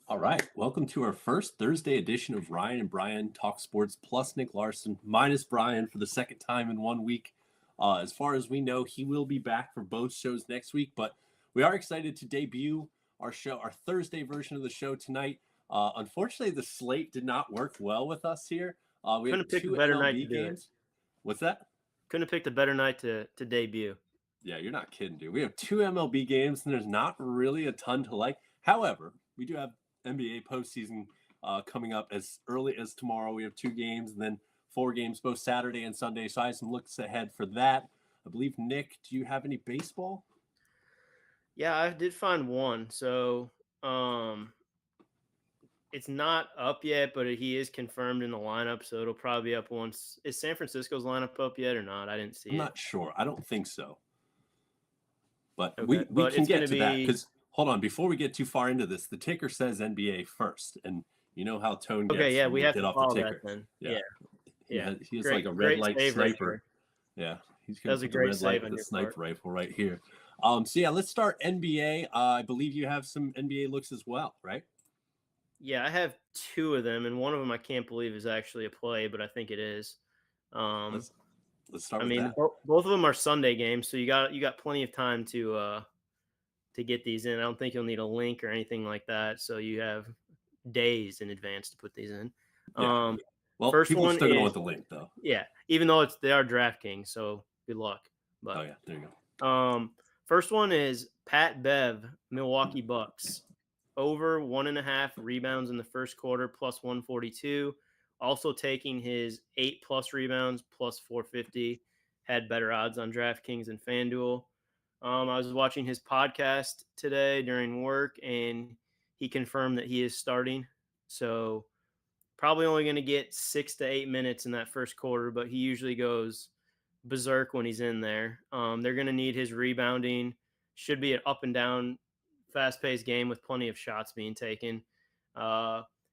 All right, welcome to our first Thursday edition of Ryan and Brian Talk Sports plus Nick Larson minus Brian for the second time in 1 week. As far as we know, he will be back for both shows next week, but we are excited to debut our show, our Thursday version of the show tonight. Unfortunately, the slate did not work well with us here. We Couldn't have have picked a two better night to MLB do it. games. What's that? Couldn't have picked a better night to debut. Yeah, you're not kidding, dude. We have two MLB games, and there's not really a ton to like. However, we do have NBA postseason coming up as early as tomorrow. We have two games, and then four games both Saturday and Sunday. So I have some looks ahead for that. I believe, Nick, do you have any baseball? Yeah, I did find one. So it's not up yet, but he is confirmed in the lineup, so it'll probably be up once. Is San Francisco's lineup up yet or not? I didn't see I'm it. not sure. I don't think so. But Okay, we but can it's going get to to that be because hold on, before we get too far into this, the ticker says NBA first, and you know how Tone gets okay. Yeah, when we we have get to off the follow that ticker. then. Yeah, Yeah. he is like Great, a red great light save right sniper. there. Yeah, he's That going to was a put the great red light save with on the your sniper part. rifle right here. So yeah, let's start NBA. I believe you have some NBA looks as well, right? Yeah, I have two of them, and one of them I can't believe is actually a play, but I think it is. Um, Let's start I with mean, that. both of them are Sunday games, so you got plenty of time to get these in. I don't think you'll need a link or anything like that, so you have days in advance to put these in. Yeah. Um, Well, First people are one still going to is want the link though. yeah, even though they are DraftKings, so good luck. Oh But yeah, there you go. first one is Pat Bev, Milwaukee Bucks, over 1.5 rebounds in the first quarter, plus 142. Also taking his 8+ rebounds, plus 450. Had better odds on DraftKings and FanDuel. I was watching his podcast today during work, and he confirmed that he is starting. So probably only going to get 6 to 8 minutes in that first quarter, but he usually goes berserk when he's in there. They're going to need his rebounding. Should be an up and down, fast paced game with plenty of shots being taken.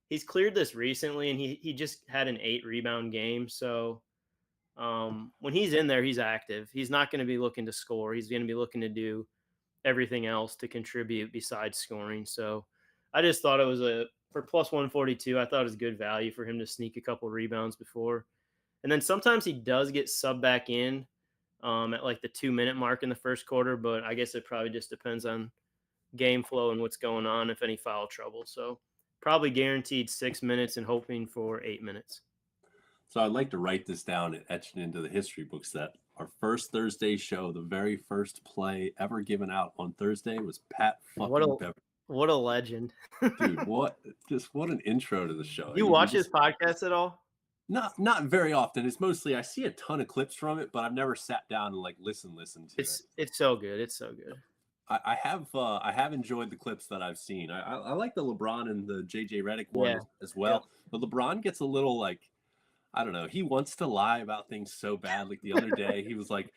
He's cleared this recently, and he just had an 8 rebound game. So when he's in there, he's active. He's not going to be looking to score. He's going to be looking to do everything else to contribute besides scoring. So I just thought it was for plus 142. I thought it was good value for him to sneak a couple rebounds before. And then sometimes he does get subbed back in at like the 2 minute mark in the first quarter, but I guess it probably just depends on game flow and what's going on, if any foul trouble. So probably guaranteed 6 minutes and hoping for 8 minutes. So I'd like to write this down and etch it into the history books that our first Thursday show, the very first play ever given out on Thursday was Pat fucking Beverly. What a legend. Dude, what an intro to the show. You watch his podcast at all? Not very often. It's mostly I see a ton of clips from it, but I've never sat down and like listen to it. It's so good. It's so good. I have enjoyed the clips that I've seen. I like the LeBron and the JJ Redick one as well. Yeah. But LeBron gets a little like, I don't know. He wants to lie about things so bad. Like the other day, he was like,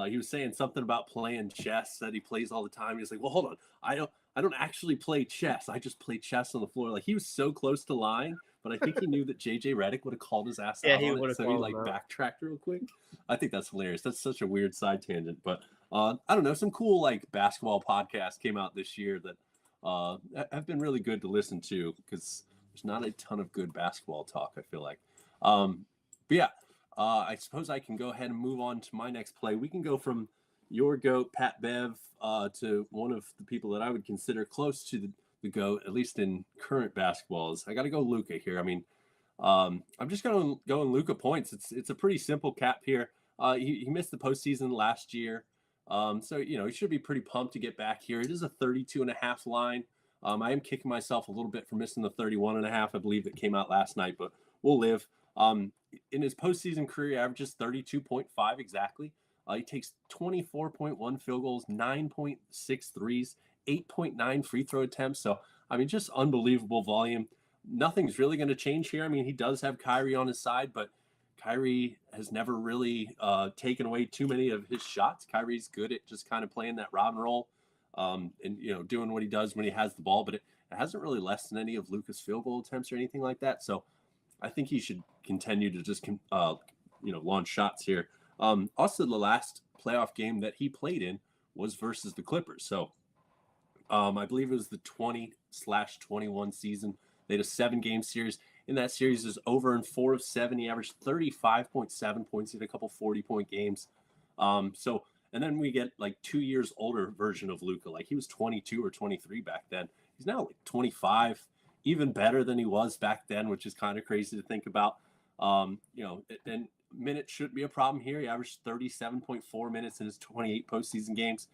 he was saying something about playing chess that he plays all the time. He was like, well, hold on. I don't actually play chess. I just play chess on the floor. Like he was so close to lying, but I think he knew that JJ Redick would have called his ass out on it. So he like backtracked real quick. I think that's hilarious. That's such a weird side tangent. But I don't know. Some cool like basketball podcasts came out this year that have been really good to listen to because there's not a ton of good basketball talk, I feel like. But yeah, I suppose I can go ahead and move on to my next play. We can go from your GOAT, Pat Bev, to one of the people that I would consider close to the GOAT, at least in current basketballs. I got to go Luka here. I mean, I'm just going to go in Luka points. It's a pretty simple cap here. He missed the postseason last year. So, you know, he should be pretty pumped to get back here. It is a 32.5 line. I am kicking myself a little bit for missing the 31.5, I believe, that came out last night, but we'll live. In his postseason career, he averages 32.5 exactly. He takes 24.1 field goals, 9.6 threes, 8.9 free throw attempts. So, I mean, just unbelievable volume. Nothing's really going to change here. I mean, he does have Kyrie on his side, but Kyrie has never really taken away too many of his shots. Kyrie's good at just kind of playing that Robin role and, you know, doing what he does when he has the ball, but it hasn't really lessened any of Luka's field goal attempts or anything like that. So I think he should continue to just, launch shots here. Also, the last playoff game that he played in was versus the Clippers. So I believe it was the 20/21 season. They had a 7-game series. In that series, is over in 4 of 7. He averaged 35.7 points. He had a couple 40-point games. And then we get like 2 years older version of Luka. Like he was 22 or 23 back then. He's now like 25, even better than he was back then, which is kind of crazy to think about. And minutes shouldn't be a problem here. He averaged 37.4 minutes in his 28 postseason games.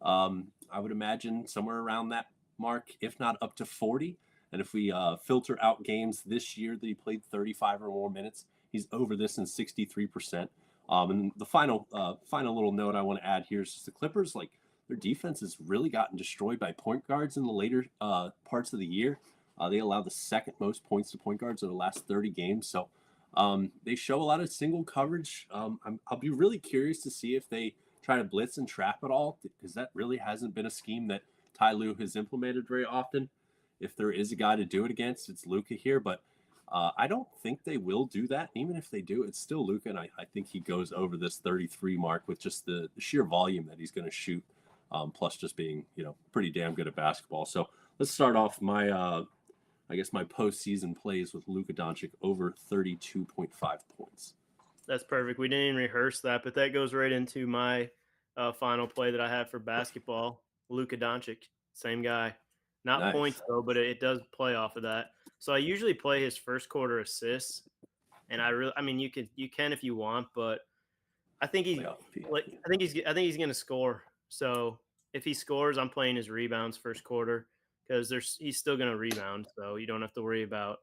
I would imagine somewhere around that mark, if not up to 40. And if we filter out games this year that he played 35 or more minutes, he's over this in 63%. And the final little note I want to add here is just the Clippers, like their defense has really gotten destroyed by point guards in the later parts of the year. They allow the second most points to point guards in the last 30 games. So they show a lot of single coverage. I'll be really curious to see if they try to blitz and trap at all, because that really hasn't been a scheme that Ty Lue has implemented very often. If there is a guy to do it against, it's Luka here, but I don't think they will do that. Even if they do, it's still Luka, and I think he goes over this 33 mark with just the sheer volume that he's going to shoot, plus just being pretty damn good at basketball. So let's start off my my postseason plays with Luka Doncic over 32.5 points. That's perfect. We didn't even rehearse that, but that goes right into my final play that I have for basketball. Luka Doncic, same guy. Not Nice. Points, though, but it does play off of that. So I usually play his first quarter assists, and you can if you want, but I think he's going to score. So if he scores, I'm playing his rebounds first quarter because he's still going to rebound, so you don't have to worry about.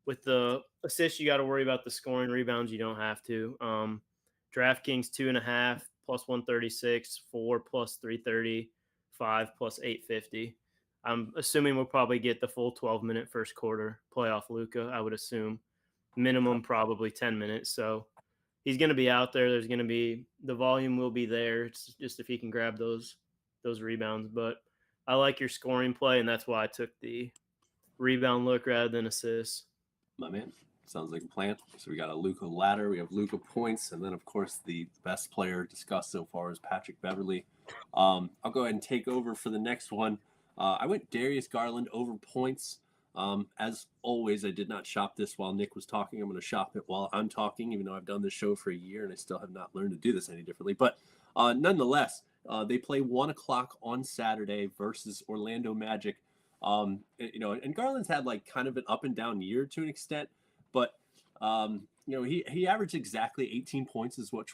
With the assists, you got to worry about the scoring. Rebounds, you don't have to. DraftKings 2.5 plus 136, 4 plus 330, 5 plus 850. I'm assuming we'll probably get the full 12-minute first quarter playoff Luka. I would assume minimum probably 10 minutes. So he's going to be out there. There's going to be the volume will be there. It's just if he can grab those rebounds. But I like your scoring play, and that's why I took the rebound look rather than assists. My man, sounds like a plan. So we got a Luka ladder. We have Luka points, and then of course the best player discussed so far is Patrick Beverley. I'll go ahead and take over for the next one. I went Darius Garland over points. As always, I did not shop this while Nick was talking. I'm going to shop it while I'm talking, even though I've done this show for a year and I still have not learned to do this any differently. But nonetheless, they play 1 o'clock on Saturday versus Orlando Magic. And Garland's had like kind of an up and down year to an extent, but he averaged exactly 18 points is what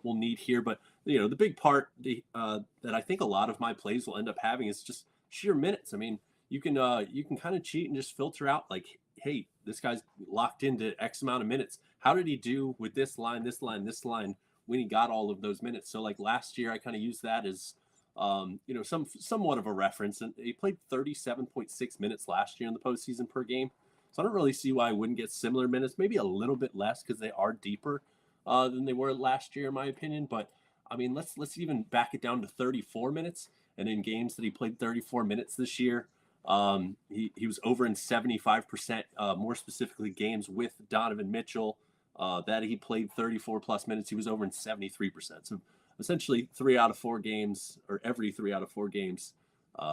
we'll need here. But the big part that I think a lot of my plays will end up having is just sheer minutes. I mean, you can kind of cheat and just filter out like, hey, this guy's locked into X amount of minutes. How did he do with this line when he got all of those minutes? So like last year, I kind of used that as somewhat of a reference, and he played 37.6 minutes last year in the postseason per game. So I don't really see why I wouldn't get similar minutes, maybe a little bit less because they are deeper than they were last year, in my opinion. But I mean, let's even back it down to 34 minutes. And in games that he played 34 minutes this year, he was over in 75%. More specifically, games with Donovan Mitchell that he played 34 plus minutes, he was over in 73%. So essentially 3 out of 4 games, or every 3 out of 4 games,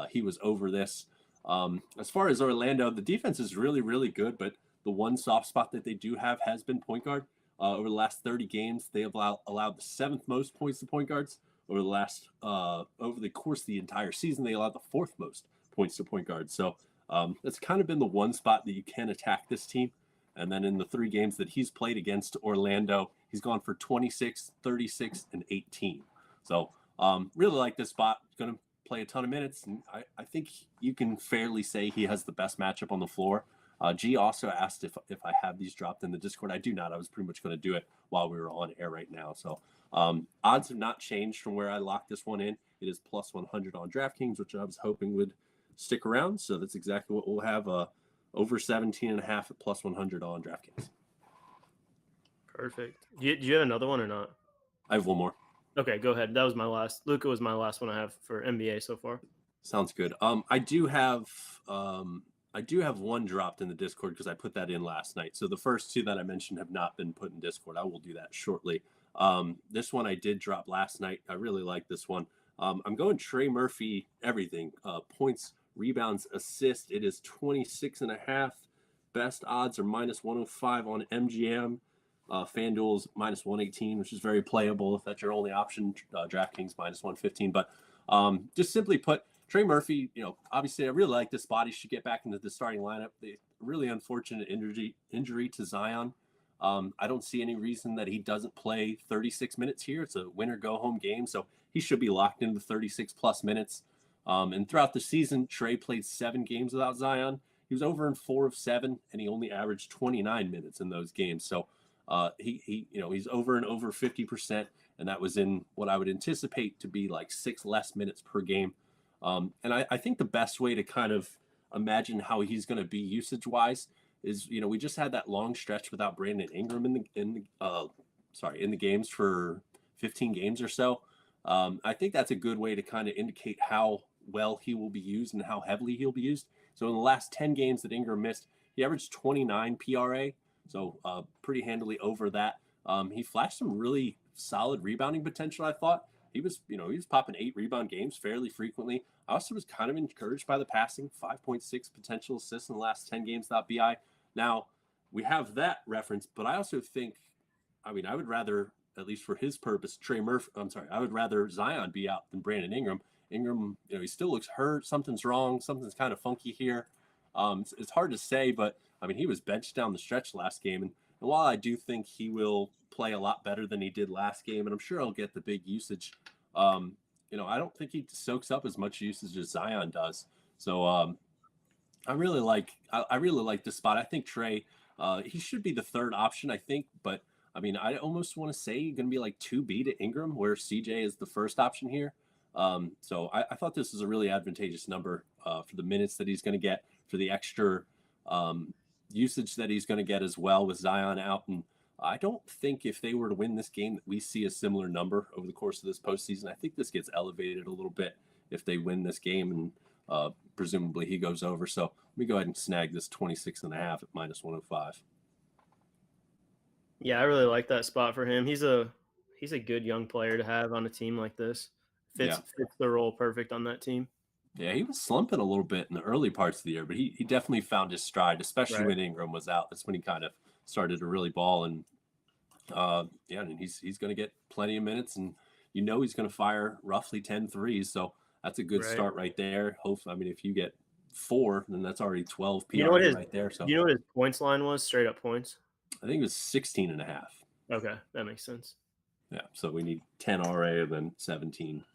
he was over this. As far as Orlando, the defense is really, really good, but the one soft spot that they do have has been point guard. Over the last 30 games, they have allowed the 7th most points to point guards. Over the course of the entire season, they allowed the 4th most points to point guards. So that's kind of been the one spot that you can attack this team. And then in the 3 games that he's played against Orlando, he's gone for 26, 36, and 18. So really like this spot. Going to play a ton of minutes. And I think you can fairly say he has the best matchup on the floor. G also asked if I have these dropped in the Discord. I do not. I was pretty much going to do it while we were on air right now. So odds have not changed from where I locked this one in. It is plus 100 on DraftKings, which I was hoping would stick around. So that's exactly what we'll have. Over 17.5 at plus 100 on DraftKings. Perfect. Do you have another one or not? I have one more. Okay, go ahead. That was my last. Luka was my last one I have for NBA so far. Sounds good. I do have one dropped in the Discord because I put that in last night. So the first 2 that I mentioned have not been put in Discord. I will do that shortly. This one I did drop last night. I really like this one. I'm going Trey Murphy, everything. Points, rebounds, assists. It is 26.5. Best odds are -105 on MGM. FanDuel's -118, which is very playable if that's your only option. DraftKings -115. But just simply put, Trey Murphy, obviously I really like this spot. He should get back into the starting lineup. The really unfortunate injury to Zion. I don't see any reason that he doesn't play 36 minutes here. It's a winner go home game, so he should be locked into 36 plus minutes. And throughout the season, Trey played 7 games without Zion. He was over in 4 of 7, and he only averaged 29 minutes in those games. So he's over and over 50%, and that was in what I would anticipate to be like 6 less minutes per game. And I think the best way to kind of imagine how he's going to be usage wise is, we just had that long stretch without Brandon Ingram in the games for 15 games or so. I think that's a good way to kind of indicate how well he will be used and how heavily he'll be used. So in the last 10 games that Ingram missed, he averaged 29 PRA, so pretty handily over that. He flashed some really solid rebounding potential, I thought. He was popping 8 rebound games fairly frequently. I also was kind of encouraged by the passing, 5.6 potential assists in the last 10 games without BI. Now, we have that reference, but I also think, I would rather, at least for his purpose, I would rather Zion be out than Brandon Ingram. Ingram, he still looks hurt. Something's wrong. Something's kind of funky here. It's hard to say, but he was benched down the stretch last game. And while I do think he will play a lot better than he did last game, and I'm sure he'll get the big usage, I don't think he soaks up as much usage as Zion does. So I really like this spot. I think Trey, he should be the third option, I think, but I almost want to say you're going to be like 2B to Ingram, where CJ is the first option here. So I thought this was a really advantageous number for the minutes that he's going to get, for the extra usage that he's going to get as well with Zion out. And I don't think if they were to win this game that we see a similar number over the course of this postseason. I think this gets elevated a little bit if they win this game, and presumably he goes over. So let me go ahead and snag this 26.5 at -105. Yeah, I really like that spot for him. He's a good young player to have on a team like this. Fits the role perfect on that team. Yeah, he was slumping a little bit in the early parts of the year, but he definitely found his stride, especially Right. when Ingram was out. That's when he kind of started to really ball. And and he's going to get plenty of minutes, and he's going to fire roughly 10 threes. So that's a good start right there. Hopefully, if you get 4, then that's already 12 PRA right there. So you know what his points line was? Straight up points. I think it was 16.5. Okay, that makes sense. Yeah, so we need 10 RA and then 17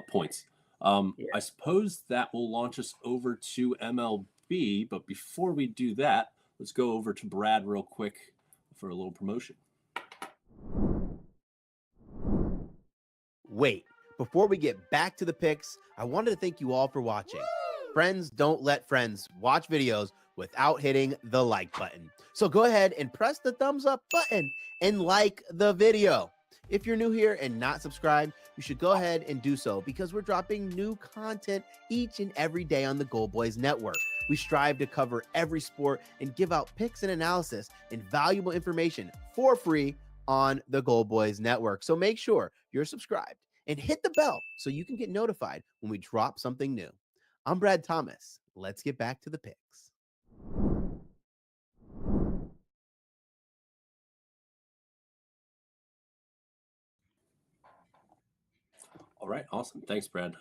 points. I suppose that will launch us over to MLB, but before we do that, let's go over to Brad real quick for a little promotion. Wait, before we get back to the picks, I wanted to thank you all for watching. Friends don't let friends watch videos without hitting the like button. So go ahead and press the thumbs up button and like the video. If you're new here and not subscribed, you should go ahead and do so, because we're dropping new content each and every day on the GoldBoys Network. We strive to cover every sport and give out picks and analysis and valuable information for free on the GoldBoys Network. So make sure you're subscribed and hit the bell so you can get notified when we drop something new. I'm Brad Thomas. Let's get back to the picks. All right, awesome. Thanks, Brad.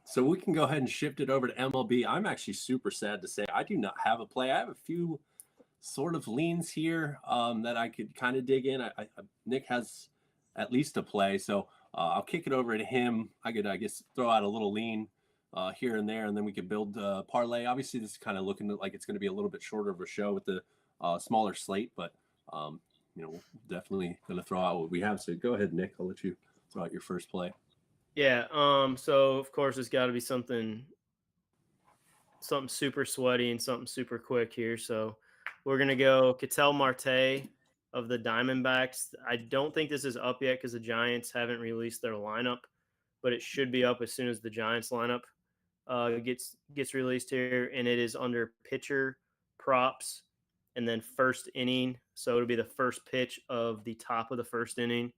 So we can go ahead and shift it over to MLB. I'm actually super sad to say I do not have a play. I have a few sort of leans here that I could kind of dig in. Nick has at least a play, so I'll kick it over to him. I could, I guess, throw out a little lean here and there, and then we could build a parlay. Obviously, this is kind of looking like it's going to be a little bit shorter of a show with the smaller slate, but we're definitely going to throw out what we have. So go ahead, Nick. I'll let you throw out your first play. Yeah. So of course it's got to be something super sweaty and something super quick here. So we're gonna go Ketel Marte of the Diamondbacks. I don't think this is up yet because the Giants haven't released their lineup, but it should be up as soon as the Giants lineup gets released here, and it is under pitcher props and then first inning. So it'll be the first pitch of the top of the first inning.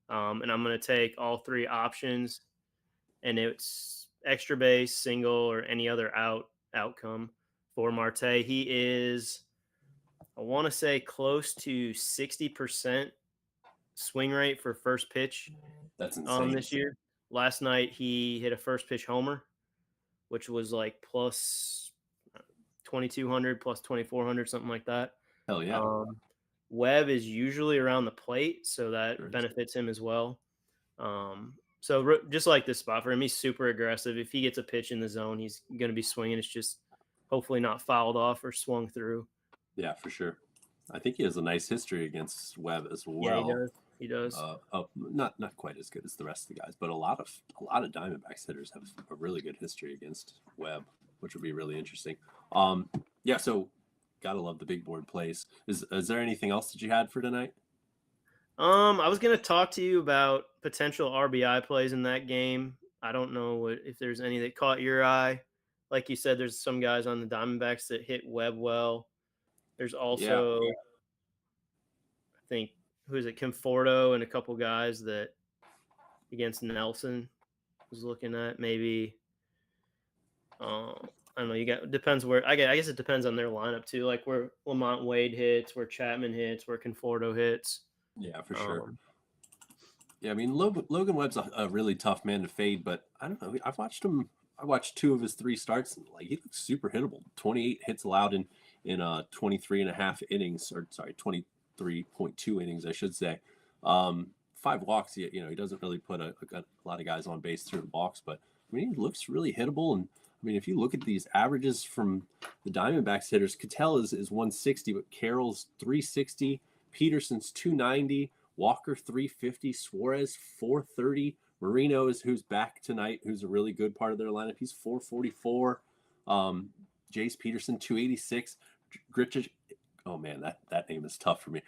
And I'm going to take all 3 options and it's extra base, single, or any other outcome for Marte. He is, I want to say, close to 60% swing rate for first pitch That's insane. this year. Last night he hit a first pitch homer, which was like plus 2,200, plus 2,400, something like that. Hell yeah. Webb is usually around the plate, so that benefits him as well. So just like this spot for him, he's super aggressive. If he gets a pitch in the zone, he's going to be swinging. It's just hopefully not fouled off or swung through. Yeah, for sure. I think he has a nice history against Webb as well. Yeah, he does. Not quite as good as the rest of the guys, but a lot of Diamondbacks hitters have a really good history against Webb, which would be really interesting. Yeah, so gotta love the big board plays. Is there anything else that you had for tonight? I was going to talk to you about potential RBI plays in that game. I don't know if there's any that caught your eye. Like you said, there's some guys on the Diamondbacks that hit Webb well. There's also, I think, who is it, Conforto and a couple guys that against Nelson was looking at. Maybe, I don't know. Depends where. I guess it depends on their lineup too. Like where Lamont Wade hits, where Chapman hits, where Conforto hits. Yeah, for sure. Yeah, I mean Logan Webb's a really tough man to fade, but I don't know. I've watched him. I watched 2 of his 3 starts, and like he looks super hittable. 28 hits allowed in 23 and a half innings, or sorry, 23.2 innings, I should say. 5 walks. He doesn't really put a lot of guys on base through the box, but I mean he looks really hittable. And I mean if you look at these averages from the Diamondbacks hitters, Cattell is 160, but Carroll's 360. Peterson's 290, Walker 350, Suarez 430, Marino who's back tonight, who's a really good part of their lineup. He's 444. Jace Peterson 286. Grichuk, oh man, that name is tough for me.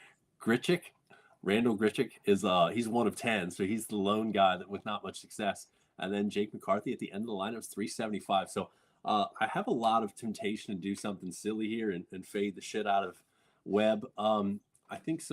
Randall Grichuk is he's 1 of 10, so he's the lone guy that with not much success. And then Jake McCarthy at the end of the lineup is 375. So I have a lot of temptation to do something silly here and fade the shit out of Webb. I think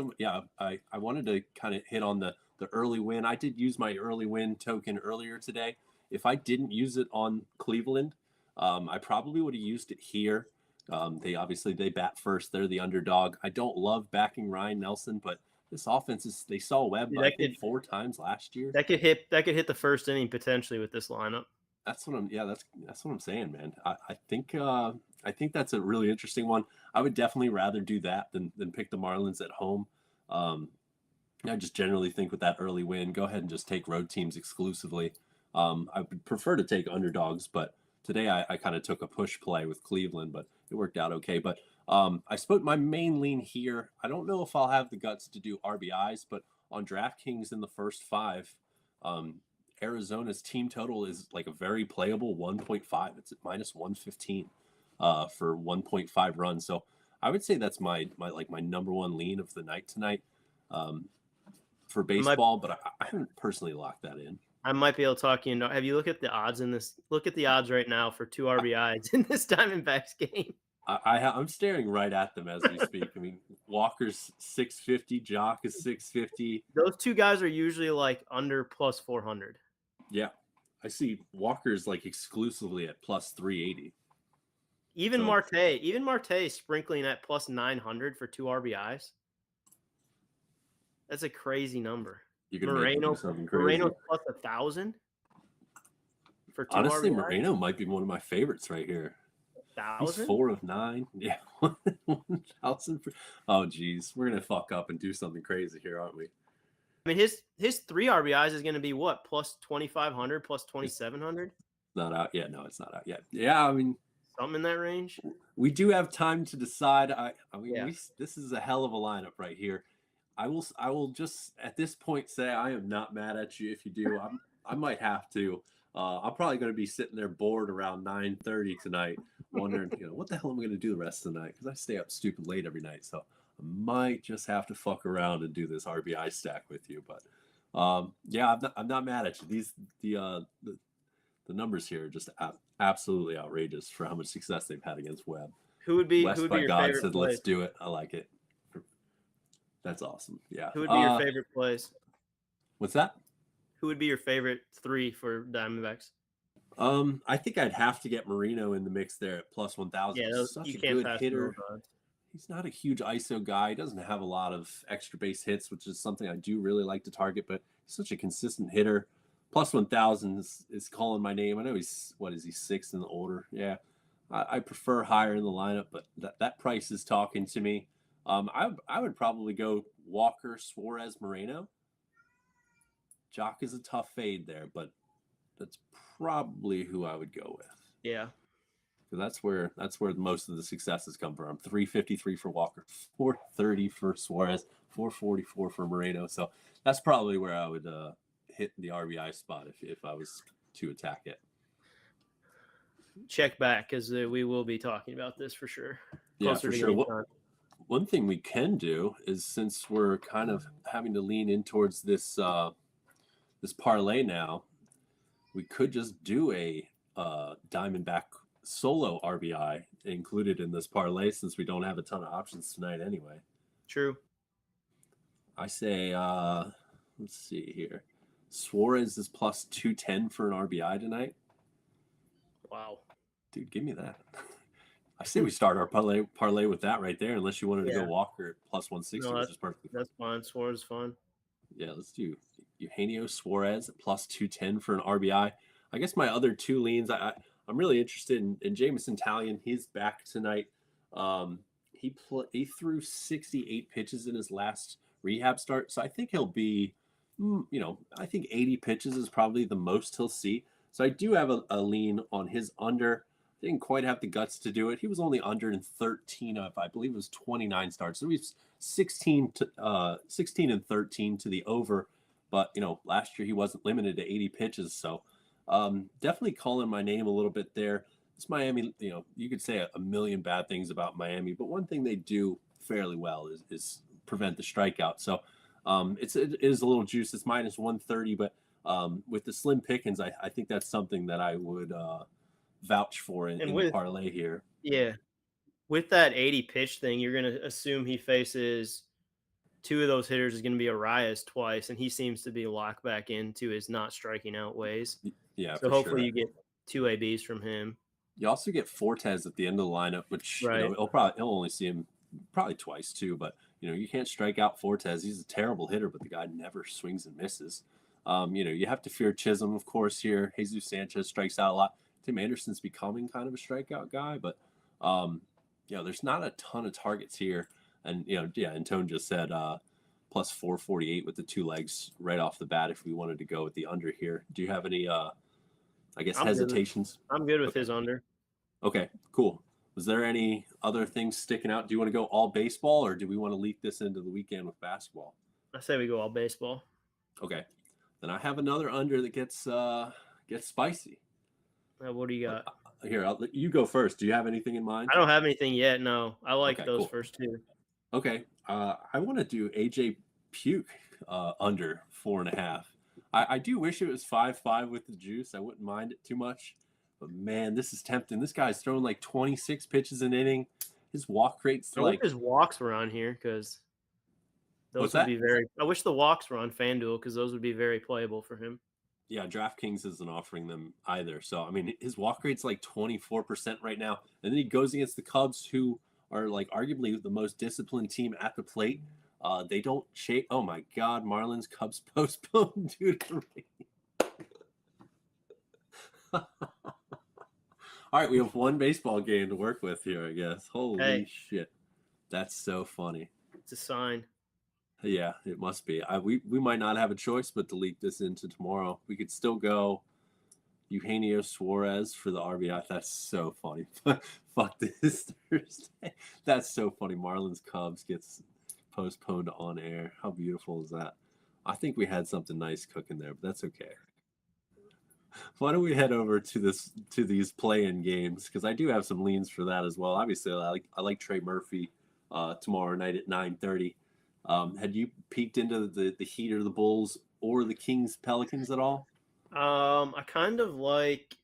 I wanted to kind of hit on the early win. I did use my early win token earlier today. If I didn't use it on Cleveland, I probably would have used it here. They bat first. They're the underdog. I don't love backing Ryan Nelson, but this offense they saw Webb I think 4 times last year. That could hit the first inning potentially with this lineup. That's what I'm saying, man. I think that's a really interesting one. I would definitely rather do that than pick the Marlins at home. I just generally think with that early win, go ahead and just take road teams exclusively. I would prefer to take underdogs, but today I kind of took a push play with Cleveland, but it worked out okay. But I suppose my main lean here, I don't know if I'll have the guts to do RBIs, but on DraftKings in the first 5, Arizona's team total is like a very playable 1.5. It's at minus 115 for 1.5 runs. So I would say that's my number 1 lean of the night tonight for baseball, but I haven't personally locked that in. I might be able to talk you into. Have you looked at the odds in this? Look at the odds right now for 2 RBIs in this Diamondbacks game. I'm staring right at them as we speak. I mean, Walker's 650, Jock is 650. Those 2 guys are usually like under plus 400. Yeah, I see Walker's like exclusively at plus 380. Even Marte sprinkling at plus 900 for 2 RBIs. That's a crazy number. Moreno's plus 1,000 for 2 Honestly, RBIs? Moreno might be one of my favorites right here. 1,000? He's 4 of 9. Yeah, 1,000. Oh, geez, we're gonna fuck up and do something crazy here, aren't we? I mean, his 3 RBIs is going to be what, plus 2,500, plus 2,700? Not out yet. No, it's not out yet. Yeah, I mean, something in that range. We do have time to decide. This is a hell of a lineup right here. I will just at this point say I am not mad at you if you do. I might have to. I'm probably going to be sitting there bored around 9:30 tonight, wondering, what the hell am I going to do the rest of the night? Because I stay up stupid late every night, so I might just have to fuck around and do this RBI stack with you. But I'm not mad at you. The numbers here are just absolutely outrageous for how much success they've had against Webb. Who would be your God favorite said, plays? let's do it. I like it. That's awesome. Yeah. Who would be your favorite plays? What's that? Who would be your favorite 3 for Diamondbacks? I think I'd have to get Marino in the mix there at plus 1,000. Yeah, He's such you a can't good pass hitter. those odds. He's not a huge ISO guy. He doesn't have a lot of extra base hits, which is something I do really like to target, but he's such a consistent hitter. Plus 1,000 is calling my name. I know he's, what is he, 6th in the order? Yeah. I prefer higher in the lineup, but that price is talking to me. I would probably go Walker, Suarez, Moreno. Jock is a tough fade there, but that's probably who I would go with. Yeah. That's where most of the successes come from. 353 for Walker, 430 for Suarez, 444 for Moreno. So that's probably where I would hit the RBI spot if I was to attack it. Check back because we will be talking about this for sure. Yeah, for sure. One thing we can do is, since we're kind of having to lean in towards this this parlay now, we could just do a Diamondback solo RBI included in this parlay, since we don't have a ton of options tonight anyway. True. I say, let's see here. Suarez is plus 210 for an RBI tonight. Wow. Dude, give me that. I say we start our parlay with that right there, unless you wanted to go Walker at plus 160, which is perfectly fine. That's fine. Suarez is fine. Yeah, let's do Eugenio Suarez at plus 210 for an RBI. I guess my other 2 leans, I'm really interested in Jameson Taillon. He's back tonight. He threw 68 pitches in his last rehab start, so I think he'll be, I think 80 pitches is probably the most he'll see. So I do have a lean on his under. Didn't quite have the guts to do it. He was only under in 13 of, I believe it was 29 starts. So he's 16 and 13 to the over. But, last year he wasn't limited to 80 pitches. So definitely calling my name a little bit there. This Miami, you could say a million bad things about Miami, but one thing they do fairly well is prevent the strikeout. So it is a little juice. It's minus 130, but with the slim pickings, I think that's something that I would vouch for in the parlay here. Yeah. With that 80 pitch thing, you're going to assume he faces 2 of those hitters is going to be Arias twice, and he seems to be locked back into his not striking out ways. Yeah. So hopefully you get 2 ABs from him. You also get Fortes at the end of the lineup, which he'll only see him probably twice too. But you can't strike out Fortes. He's a terrible hitter, but the guy never swings and misses. You have to fear Chisholm, of course. Here, Jesus Sanchez strikes out a lot. Tim Anderson's becoming kind of a strikeout guy, but there's not a ton of targets here. And and Tone just said plus 448 with the 2 legs right off the bat if we wanted to go with the under here. Do you have any hesitations? I'm good with his under. Okay, cool. Was there any other things sticking out? Do you want to go all baseball, or do we want to leak this into the weekend with basketball? I say we go all baseball. Okay. Then I have another under that gets spicy. What do you got? Here, I'll let you go first. Do you have anything in mind? I don't have anything yet. No, I like those first 2. Okay. I want to do AJ Puke under 4.5. I do wish it was 5.5 with the juice. I wouldn't mind it too much. But man, this is tempting. This guy's throwing like 26 pitches an inning. His walk rate's I wish his walks were on here because those would be very. I wish the walks were on FanDuel because those would be very playable for him. Yeah, DraftKings isn't offering them either. So, I mean, his walk rate's like 24% right now. And then he goes against the Cubs, who are like arguably the most disciplined team at the plate. They don't shake. Oh, my God. Marlins Cubs postponed due to rain. All right, we have one baseball game to work with here, I guess. Holy shit. That's so funny. It's a sign. Yeah, it must be. We might not have a choice but to leak this into tomorrow. We could still go Eugenio Suarez for the RBI. That's so funny. Fuck this Thursday. That's so funny. Marlins Cubs gets postponed on air. How beautiful is that? I think we had something nice cooking there, but that's okay. Why don't we head over to these play-in games, because I do have some leans for that as well. Obviously, I like Trey Murphy tomorrow night at 9:30. Had you peeked into the Heat or the Bulls or the Kings Pelicans at all? I kind of like.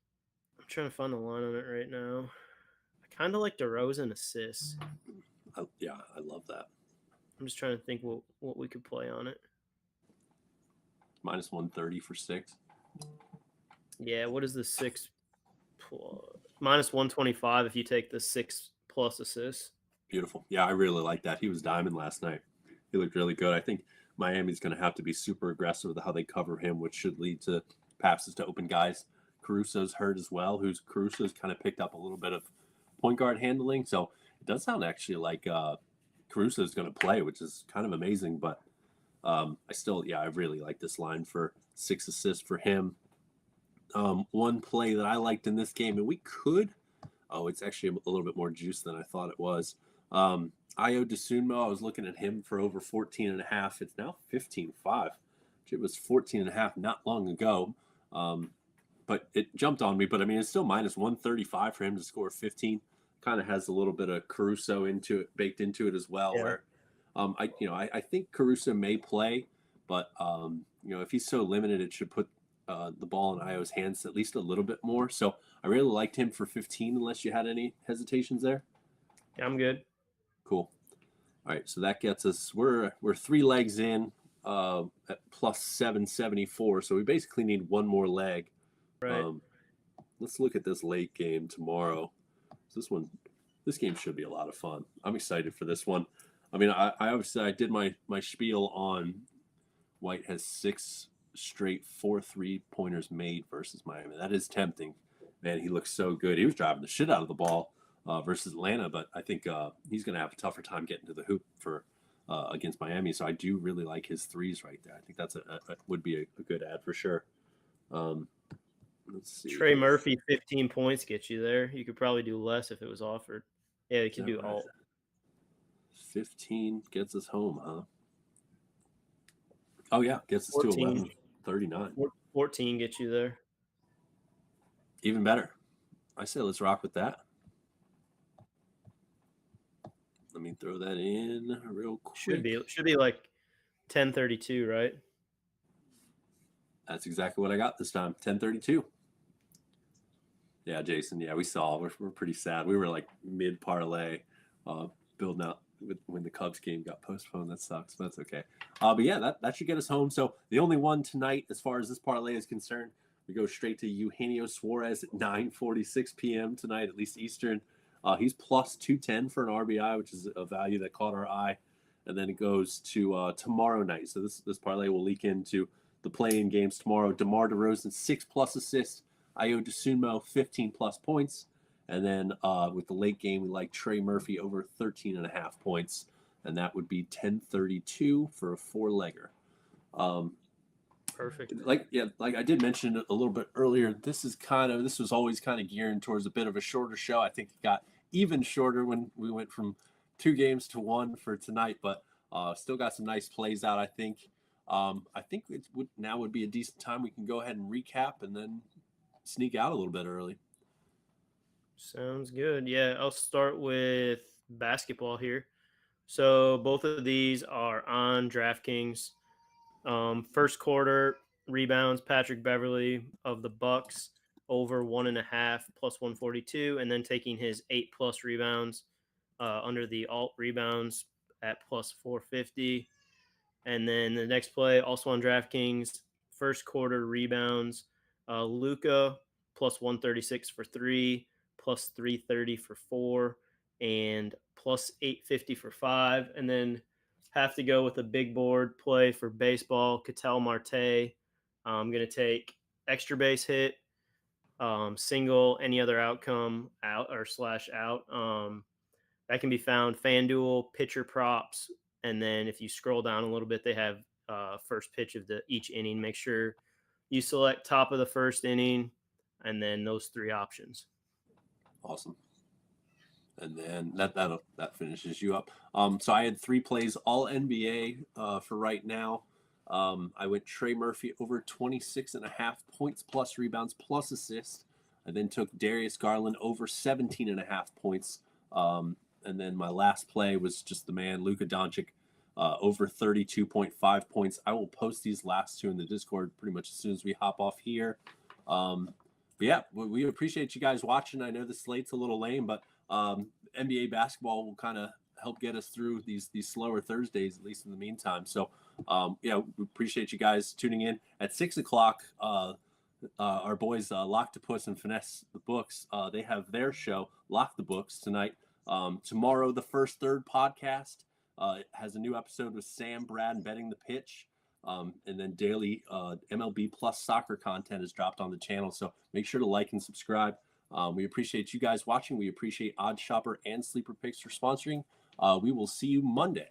I'm trying to find the line on it right now. I kind of like DeRozan assists. I love that. I'm just trying to think what we could play on it. Minus 130 for 6. Yeah, what is the 6 minus 125 if you take the 6 plus assists? Beautiful. Yeah, I really like that. He was diamond last night. He looked really good. I think Miami's going to have to be super aggressive with how they cover him, which should lead to passes to open guys. Caruso's hurt as well. Caruso's kind of picked up a little bit of point guard handling. So it does sound actually like Caruso's going to play, which is kind of amazing. But I really like this line for 6 assists for him. One play that I liked in this game, and it's actually a little bit more juice than I thought it was. Io DeSunmo, I was looking at him for over 14.5. It's now 15.5. It was 14.5 not long ago. But it jumped on me. But I mean, it's still minus 135 for him to score 15. Kind of has a little bit of Caruso baked into it as well. Yeah. Where I think Caruso may play, but if he's so limited, it should put the ball in Io's hands at least a little bit more. So I really liked him for 15. Unless you had any hesitations there. Yeah, I'm good. Cool. All right, so that gets us. We're 3 legs in at plus 774. So we basically need one more leg. Right. Let's look at this late game tomorrow. This game should be a lot of fun. I'm excited for this one. I mean, I obviously I did my spiel on White has 6 straight 4 3-pointers made versus Miami. That is tempting. Man, he looks so good. He was driving the shit out of the ball versus Atlanta, but I think he's going to have a tougher time getting to the hoop for against Miami. So I do really like his threes right there. I think that's would be a good ad for sure. Let's see. Trey Murphy, 15 points gets you there. You could probably do less if it was offered. Yeah, you could do all. 15 gets us home, huh? Oh, yeah. Gets us 14. To 11.39. 14 gets you there. Even better. I say let's rock with that. Let me throw that in real quick. Should be like 10.32, right? That's exactly what I got this time. 10.32. Yeah, Jason. Yeah, we saw. We're pretty sad. We were like mid parlay, building out when the Cubs game got postponed. That sucks, but that's okay. But yeah, that should get us home. So the only one tonight, as far as this parlay is concerned, we go straight to Eugenio Suarez at 9:46 p.m. tonight, at least Eastern. He's plus 210 for an RBI, which is a value that caught our eye. And then it goes to tomorrow night. So this parlay will leak into the play-in games tomorrow. DeMar DeRozan 6+ assists. Io DeSunmo 15+ points. And then with the late game, we like Trey Murphy over 13.5 points. And that would be 10.32 for a 4-legger. Perfect. Like I did mention a little bit earlier, this was always kind of gearing towards a bit of a shorter show. I think it got even shorter when we went from 2 games to 1 for tonight, but still got some nice plays out. I think it would be a decent time. We can go ahead and recap and then sneak out a little bit early. Sounds good. Yeah, I'll start with basketball here. So both of these are on DraftKings. First quarter rebounds, Patrick Beverley of the Bucks over 1.5 plus 142, and then taking his 8+ rebounds under the alt rebounds at plus 450. And then the next play, also on DraftKings, first quarter rebounds, Luka plus 136 for 3, plus 330 for 4, and plus 850 for 5. And then have to go with a big board play for baseball, Ketel Marte. I'm going to take extra base hit, single, any other outcome, out or / out. That can be found FanDuel, pitcher props. And then if you scroll down a little bit, they have first pitch of each inning. Make sure you select top of the first inning and then those 3 options. Awesome. And then that finishes you up. So I had 3 plays, all NBA for right now. I went Trey Murphy over 26.5 points plus rebounds plus assists. I then took Darius Garland over 17.5 points. And then my last play was just the man, Luka Doncic, over 32.5 points. I will post these last 2 in the Discord pretty much as soon as we hop off here. But yeah, we appreciate you guys watching. I know the slate's a little lame, but NBA basketball will kind of help get us through these slower Thursdays, at least in the meantime. So we appreciate you guys tuning in. At 6 o'clock, our boys Locktopus and Finesse the Books, they have their show Lock the Books tonight. Tomorrow, the First Third podcast has a new episode with Sam, Brad, and Betting the Pitch. And then daily MLB Plus soccer content is dropped on the channel. So make sure to like and subscribe. We appreciate you guys watching. We appreciate Odd Shopper and Sleeper Picks for sponsoring. We will see you Monday.